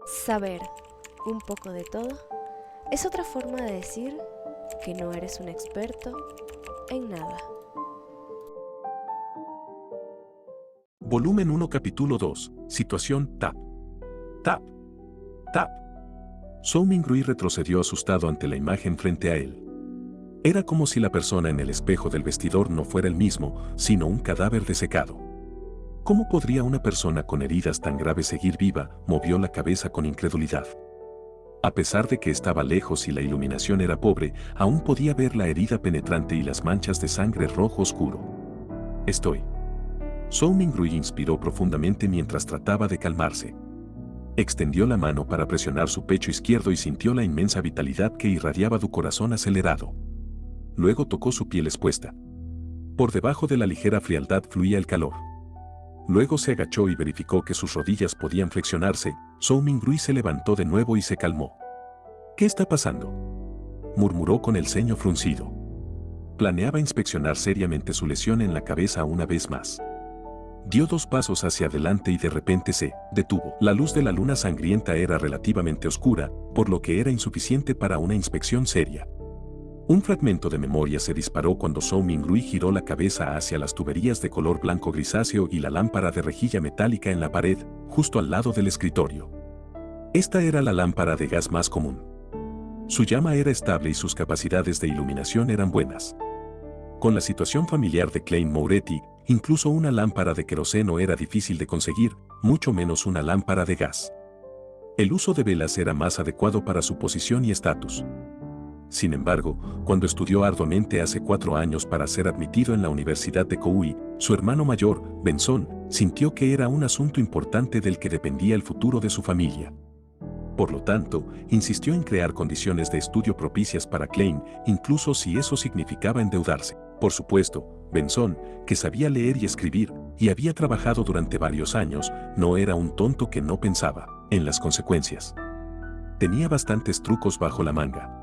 Saber un poco de todo es otra forma de decir que no eres un experto en nada. Volumen 1, capítulo 2. Situación Tap. Tap. Tap. Zhou Mingrui retrocedió asustado ante la imagen frente a él. Era como si la persona en el espejo del vestidor no fuera el mismo, sino un cadáver desecado. ¿Cómo podría una persona con heridas tan graves seguir viva? Movió la cabeza con incredulidad. A pesar de que estaba lejos y la iluminación era pobre, aún podía ver la herida penetrante y las manchas de sangre rojo oscuro. Estoy. Zhou Mingrui inspiró profundamente mientras trataba de calmarse. Extendió la mano para presionar su pecho izquierdo y sintió la inmensa vitalidad que irradiaba su corazón acelerado. Luego tocó su piel expuesta. Por debajo de la ligera frialdad fluía el calor. Luego se agachó y verificó que sus rodillas podían flexionarse. Zhou Mingrui se levantó de nuevo y se calmó. ¿Qué está pasando?, murmuró con el ceño fruncido. Planeaba inspeccionar seriamente su lesión en la cabeza una vez más. Dio 2 pasos hacia adelante y de repente se detuvo. La luz de la luna sangrienta era relativamente oscura, por lo que era insuficiente para una inspección seria. Un fragmento de memoria se disparó cuando Zhou Mingrui giró la cabeza hacia las tuberías de color blanco grisáceo y la lámpara de rejilla metálica en la pared, justo al lado del escritorio. Esta era la lámpara de gas más común. Su llama era estable y sus capacidades de iluminación eran buenas. Con la situación familiar de Klein Moretti, incluso una lámpara de queroseno era difícil de conseguir, mucho menos una lámpara de gas. El uso de velas era más adecuado para su posición y estatus. Sin embargo, cuando estudió arduamente hace 4 años para ser admitido en la Universidad de Koui, su hermano mayor, Benson, sintió que era un asunto importante del que dependía el futuro de su familia. Por lo tanto, insistió en crear condiciones de estudio propicias para Klein, incluso si eso significaba endeudarse. Por supuesto, Benson, que sabía leer y escribir, y había trabajado durante varios años, no era un tonto que no pensaba en las consecuencias. Tenía bastantes trucos bajo la manga.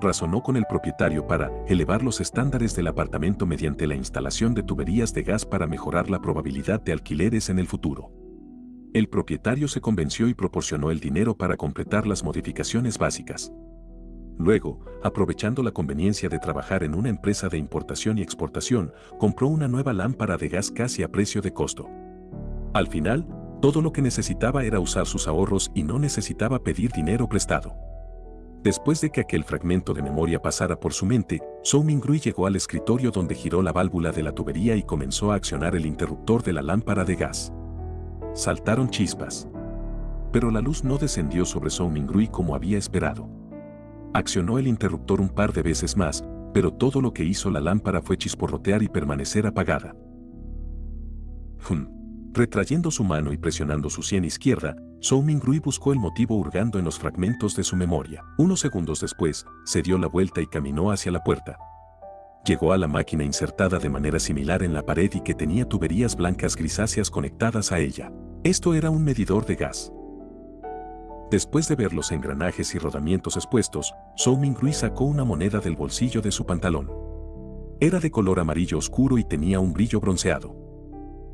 Razonó con el propietario para elevar los estándares del apartamento mediante la instalación de tuberías de gas para mejorar la probabilidad de alquileres en el futuro. El propietario se convenció y proporcionó el dinero para completar las modificaciones básicas. Luego, aprovechando la conveniencia de trabajar en una empresa de importación y exportación, compró una nueva lámpara de gas casi a precio de costo. Al final, todo lo que necesitaba era usar sus ahorros y no necesitaba pedir dinero prestado. Después de que aquel fragmento de memoria pasara por su mente, Zhou Mingrui llegó al escritorio donde giró la válvula de la tubería y comenzó a accionar el interruptor de la lámpara de gas. Saltaron chispas. Pero la luz no descendió sobre Zhou Mingrui como había esperado. Accionó el interruptor un par de veces más, pero todo lo que hizo la lámpara fue chisporrotear y permanecer apagada. Retrayendo su mano y presionando su sien izquierda, Zhou Mingrui buscó el motivo hurgando en los fragmentos de su memoria. Unos segundos después, se dio la vuelta y caminó hacia la puerta. Llegó a la máquina insertada de manera similar en la pared y que tenía tuberías blancas grisáceas conectadas a ella. Esto era un medidor de gas. Después de ver los engranajes y rodamientos expuestos, Zhou Mingrui sacó una moneda del bolsillo de su pantalón. Era de color amarillo oscuro y tenía un brillo bronceado.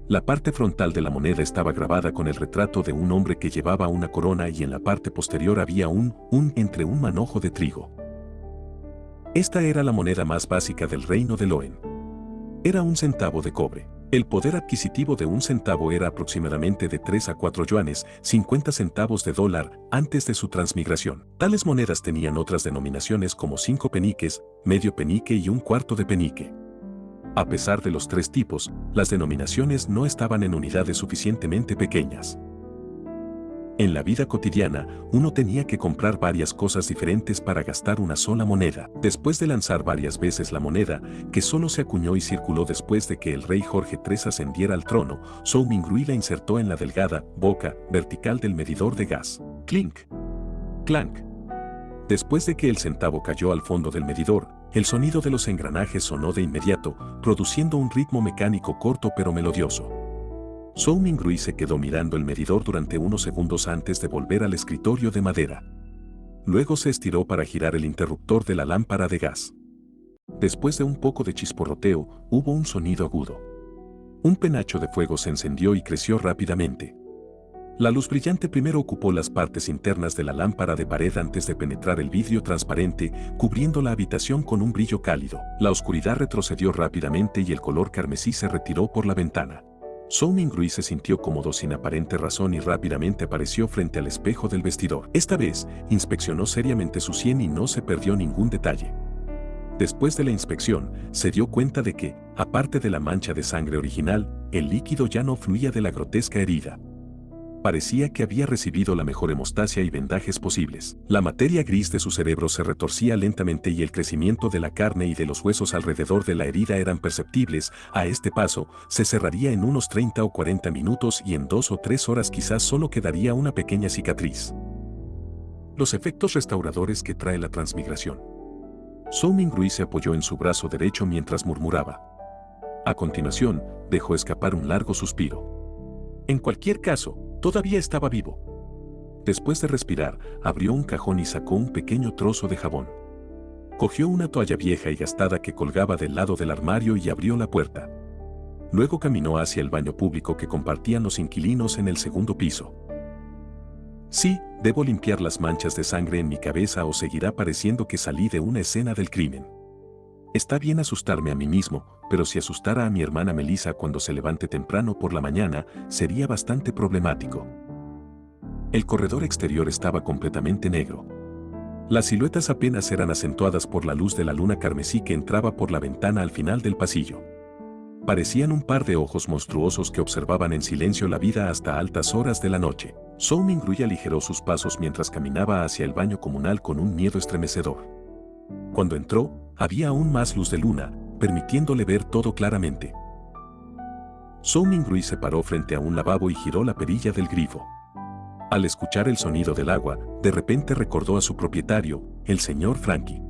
La parte frontal de la moneda estaba grabada con el retrato de un hombre que llevaba una corona y en la parte posterior había un entre un manojo de trigo. Esta era la moneda más básica del reino de Loen. Era 1 centavo de cobre. El poder adquisitivo de 1 centavo era aproximadamente de 3 a 4 yuanes, 50 centavos de dólar, antes de su transmigración. Tales monedas tenían otras denominaciones como 5 peniques, medio penique y 1/4 de penique. A pesar de los 3 tipos, las denominaciones no estaban en unidades suficientemente pequeñas. En la vida cotidiana, uno tenía que comprar varias cosas diferentes para gastar una sola moneda. Después de lanzar varias veces la moneda, que solo se acuñó y circuló después de que el rey Jorge III ascendiera al trono, Zhou Mingrui la insertó en la delgada boca vertical del medidor de gas. Clink. Clank. Después de que el centavo cayó al fondo del medidor, el sonido de los engranajes sonó de inmediato, produciendo un ritmo mecánico corto pero melodioso. Zhou Mingrui se quedó mirando el medidor durante unos segundos antes de volver al escritorio de madera. Luego se estiró para girar el interruptor de la lámpara de gas. Después de un poco de chisporroteo, hubo un sonido agudo. Un penacho de fuego se encendió y creció rápidamente. La luz brillante primero ocupó las partes internas de la lámpara de pared antes de penetrar el vidrio transparente, cubriendo la habitación con un brillo cálido. La oscuridad retrocedió rápidamente y el color carmesí se retiró por la ventana. Zhou Mingrui se sintió cómodo sin aparente razón y rápidamente apareció frente al espejo del vestidor. Esta vez, inspeccionó seriamente su sien y no se perdió ningún detalle. Después de la inspección, se dio cuenta de que, aparte de la mancha de sangre original, el líquido ya no fluía de la grotesca herida. Parecía que había recibido la mejor hemostasia y vendajes posibles. La materia gris de su cerebro se retorcía lentamente y el crecimiento de la carne y de los huesos alrededor de la herida eran perceptibles. A este paso, se cerraría en unos 30 o 40 minutos y en 2 o 3 horas quizás solo quedaría una pequeña cicatriz. Los efectos restauradores que trae la transmigración. Zhou Mingrui se apoyó en su brazo derecho mientras murmuraba. A continuación, dejó escapar un largo suspiro. En cualquier caso, todavía estaba vivo. Después de respirar, abrió un cajón y sacó un pequeño trozo de jabón. Cogió una toalla vieja y gastada que colgaba del lado del armario y abrió la puerta. Luego caminó hacia el baño público que compartían los inquilinos en el segundo piso. Sí, debo limpiar las manchas de sangre en mi cabeza o seguirá pareciendo que salí de una escena del crimen. Está bien asustarme a mí mismo, pero si asustara a mi hermana Melissa cuando se levante temprano por la mañana, sería bastante problemático. El corredor exterior estaba completamente negro. Las siluetas apenas eran acentuadas por la luz de la luna carmesí que entraba por la ventana al final del pasillo. Parecían un par de ojos monstruosos que observaban en silencio la vida hasta altas horas de la noche. Zhou Mingrui aligeró sus pasos mientras caminaba hacia el baño comunal con un miedo estremecedor. Cuando entró, había aún más luz de luna, permitiéndole ver todo claramente. Zhou Mingrui se paró frente a un lavabo y giró la perilla del grifo. Al escuchar el sonido del agua, de repente recordó a su propietario, el señor Frankie.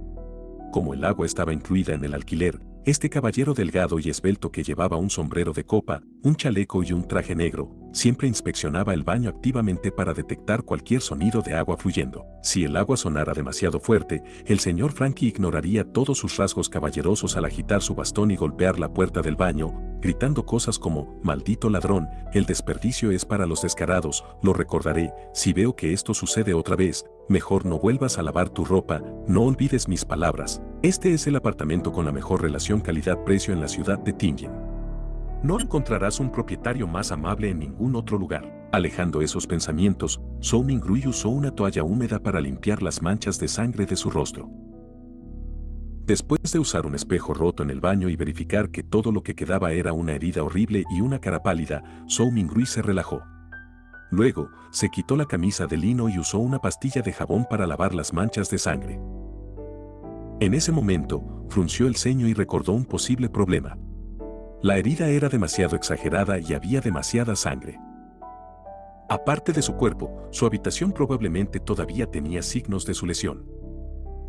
Como el agua estaba incluida en el alquiler, este caballero delgado y esbelto que llevaba un sombrero de copa, un chaleco y un traje negro, siempre inspeccionaba el baño activamente para detectar cualquier sonido de agua fluyendo. Si el agua sonara demasiado fuerte, el señor Frankie ignoraría todos sus rasgos caballerosos al agitar su bastón y golpear la puerta del baño, gritando cosas como, «Maldito ladrón, el desperdicio es para los descarados, lo recordaré, si veo que esto sucede otra vez, mejor no vuelvas a lavar tu ropa, no olvides mis palabras». Este es el apartamento con la mejor relación calidad-precio en la ciudad de Tianjin. No encontrarás un propietario más amable en ningún otro lugar. Alejando esos pensamientos, Zhou Mingrui usó una toalla húmeda para limpiar las manchas de sangre de su rostro. Después de usar un espejo roto en el baño y verificar que todo lo que quedaba era una herida horrible y una cara pálida, Zhou Mingrui se relajó. Luego, se quitó la camisa de lino y usó una pastilla de jabón para lavar las manchas de sangre. En ese momento, frunció el ceño y recordó un posible problema. La herida era demasiado exagerada y había demasiada sangre. Aparte de su cuerpo, su habitación probablemente todavía tenía signos de su lesión.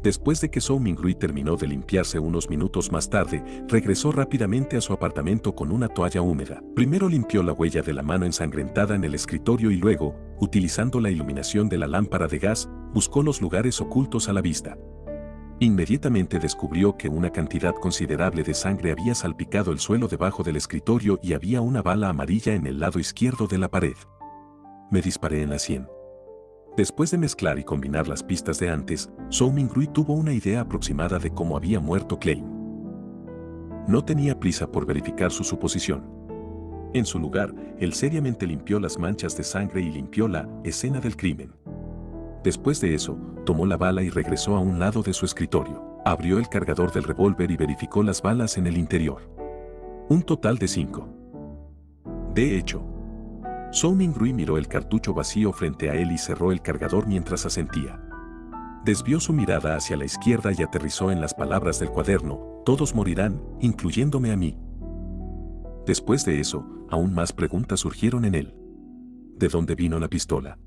Después de que Zhou Mingrui terminó de limpiarse unos minutos más tarde, regresó rápidamente a su apartamento con una toalla húmeda. Primero limpió la huella de la mano ensangrentada en el escritorio y luego, utilizando la iluminación de la lámpara de gas, buscó los lugares ocultos a la vista. Inmediatamente descubrió que una cantidad considerable de sangre había salpicado el suelo debajo del escritorio y había una bala amarilla en el lado izquierdo de la pared. Me disparé en la sien. Después de mezclar y combinar las pistas de antes, Zhou Mingrui tuvo una idea aproximada de cómo había muerto Klein. No tenía prisa por verificar su suposición. En su lugar, él seriamente limpió las manchas de sangre y limpió la escena del crimen. Después de eso, tomó la bala y regresó a un lado de su escritorio. Abrió el cargador del revólver y verificó las balas en el interior. Un total de 5. De hecho, Zhou Mingrui miró el cartucho vacío frente a él y cerró el cargador mientras asentía. Desvió su mirada hacia la izquierda y aterrizó en las palabras del cuaderno, «Todos morirán, incluyéndome a mí». Después de eso, aún más preguntas surgieron en él. ¿De dónde vino la pistola?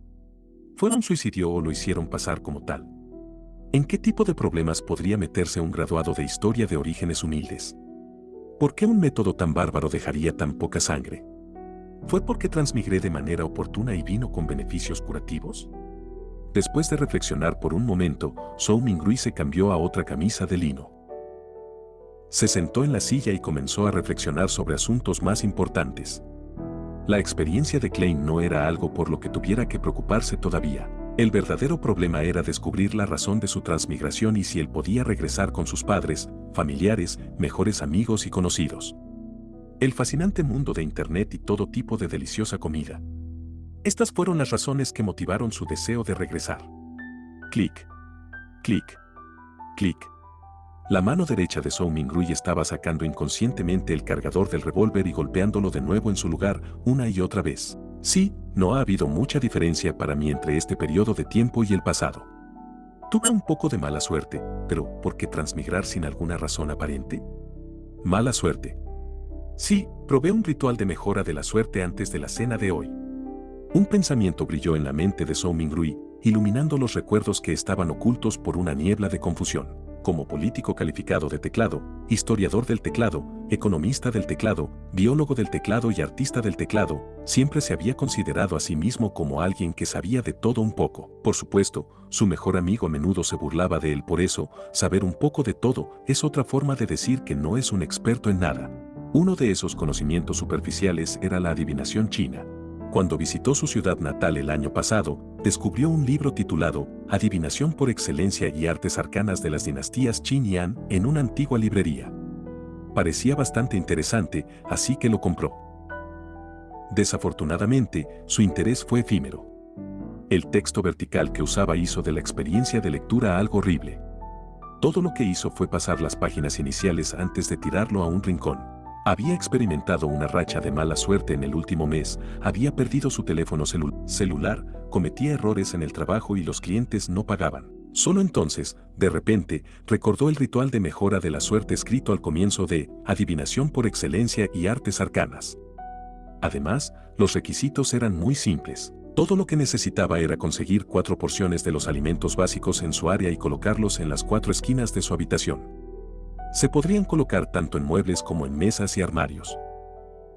¿Fue un suicidio o lo hicieron pasar como tal? ¿En qué tipo de problemas podría meterse un graduado de historia de orígenes humildes? ¿Por qué un método tan bárbaro dejaría tan poca sangre? ¿Fue porque transmigré de manera oportuna y vino con beneficios curativos? Después de reflexionar por un momento, Zhou Mingrui se cambió a otra camisa de lino. Se sentó en la silla y comenzó a reflexionar sobre asuntos más importantes. La experiencia de Klein no era algo por lo que tuviera que preocuparse todavía. El verdadero problema era descubrir la razón de su transmigración y si él podía regresar con sus padres, familiares, mejores amigos y conocidos. El fascinante mundo de Internet y todo tipo de deliciosa comida. Estas fueron las razones que motivaron su deseo de regresar. Clic, clic, clic. La mano derecha de Zhou Mingrui estaba sacando inconscientemente el cargador del revólver y golpeándolo de nuevo en su lugar una y otra vez. Sí, no ha habido mucha diferencia para mí entre este periodo de tiempo y el pasado. Tuve un poco de mala suerte, pero ¿por qué transmigrar sin alguna razón aparente? Mala suerte. Sí, probé un ritual de mejora de la suerte antes de la cena de hoy. Un pensamiento brilló en la mente de Zhou Mingrui, iluminando los recuerdos que estaban ocultos por una niebla de confusión. Como político calificado de teclado, historiador del teclado, economista del teclado, biólogo del teclado y artista del teclado, siempre se había considerado a sí mismo como alguien que sabía de todo un poco. Por supuesto, su mejor amigo a menudo se burlaba de él por eso. Saber un poco de todo es otra forma de decir que no es un experto en nada. Uno de esos conocimientos superficiales era la adivinación china. Cuando visitó su ciudad natal el año pasado, descubrió un libro titulado Adivinación por excelencia y artes arcanas de las dinastías Qin y Han en una antigua librería. Parecía bastante interesante, así que lo compró. Desafortunadamente, su interés fue efímero. El texto vertical que usaba hizo de la experiencia de lectura algo horrible. Todo lo que hizo fue pasar las páginas iniciales antes de tirarlo a un rincón. Había experimentado una racha de mala suerte en el último mes, había perdido su teléfono celular, cometía errores en el trabajo y los clientes no pagaban. Solo entonces, de repente, recordó el ritual de mejora de la suerte escrito al comienzo de Adivinación por excelencia y artes arcanas. Además, los requisitos eran muy simples. Todo lo que necesitaba era conseguir 4 porciones de los alimentos básicos en su área y colocarlos en las 4 esquinas de su habitación. Se podrían colocar tanto en muebles como en mesas y armarios.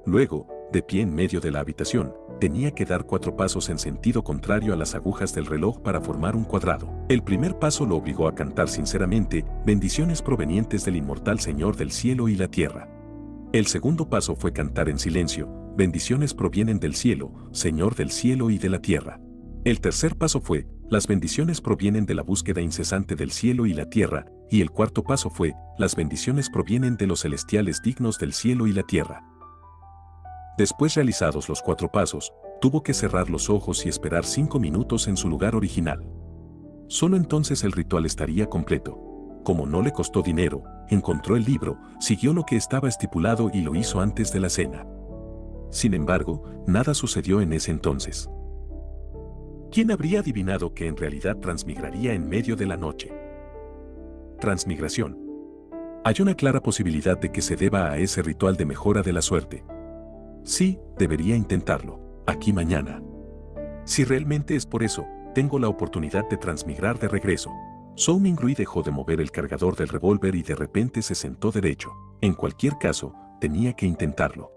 Luego, de pie en medio de la habitación, tenía que dar 4 pasos en sentido contrario a las agujas del reloj para formar un cuadrado. El primer paso lo obligó a cantar sinceramente bendiciones provenientes del inmortal Señor del cielo y la tierra. El segundo paso fue cantar en silencio, bendiciones provienen del cielo, Señor del cielo y de la tierra. El tercer paso fue, las bendiciones provienen de la búsqueda incesante del cielo y la tierra, y el cuarto paso fue, las bendiciones provienen de los celestiales dignos del cielo y la tierra. Después realizados los 4 pasos, tuvo que cerrar los ojos y esperar 5 minutos en su lugar original. Solo entonces el ritual estaría completo. Como no le costó dinero, encontró el libro, siguió lo que estaba estipulado y lo hizo antes de la cena. Sin embargo, nada sucedió en ese entonces. ¿Quién habría adivinado que en realidad transmigraría en medio de la noche? Transmigración. Hay una clara posibilidad de que se deba a ese ritual de mejora de la suerte. Sí, debería intentarlo. Aquí mañana. Si realmente es por eso, tengo la oportunidad de transmigrar de regreso. Zhou Mingrui dejó de mover el cargador del revólver y de repente se sentó derecho. En cualquier caso, tenía que intentarlo.